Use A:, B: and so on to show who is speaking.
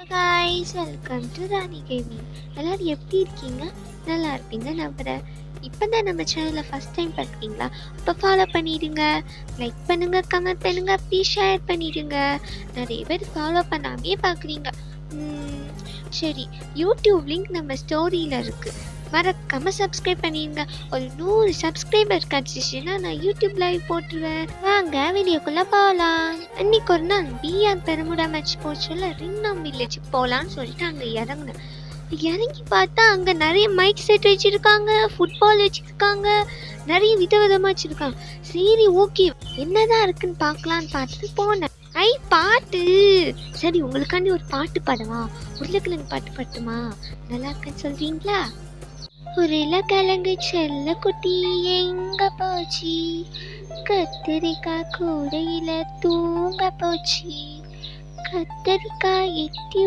A: Guys, welcome to Rani gaming. எல்லாரும் எப்படி இருக்கீங்க? நல்லா இருப்பீங்க நம்புறேன். இப்போ தான் நம்ம சேனலை ஃபஸ்ட் டைம் பார்க்குறீங்களா? அப்போ ஃபாலோ பண்ணிடுங்க, லைக் பண்ணுங்க, கமெண்ட் பண்ணுங்க, அப்படி ஷேர் பண்ணிடுங்க. நிறைய பேர் ஃபாலோ பண்ணாமே பார்க்குறீங்க. சரி, யூடியூப் லிங்க் நம்ம ஸ்டோரியில் இருக்குது, மறக்காம சப்ஸ்கிரைப் பண்ணிடுங்க. ஒரு 100 சப்ஸ்கிரைபர் கிடச்சிச்சுன்னா நான் யூடியூப் லைவ் போட்டுருவேன். வாங்க வீடியோக்குள்ளே போகலாம். இன்னைக்கு ஒரு நாள் பிஆர் பெருமுடா மேட்ச் போச்சுல, ரிங்னம் வில்லேஜுக்கு போகலான்னு சொல்லிட்டு அங்கே இறங்கினேன். இறங்கி பார்த்தா அங்கே நிறைய மைக் செட் வச்சுருக்காங்க, ஃபுட்பால் வச்சுருக்காங்க, நிறைய விதவிதமாக வச்சுருக்காங்க. சரி, ஓகே, என்னதான் இருக்குன்னு பார்க்கலான்னு பார்த்துட்டு போனேன். பாட்டு! சரி, உங்களுக்காண்டி ஒரு பாட்டு பாடவா? உருளைக்கிழங்கு பாட்டு பாட்டுமா? நல்லா இருக்குன்னு சொல்றீங்களா? உருளைக்கிழங்கு செல்ல குட்டி எங்க போச்சு, கத்திரிக்காய் கூடையில தூங்க போச்சு, கத்திரிக்காய் எட்டி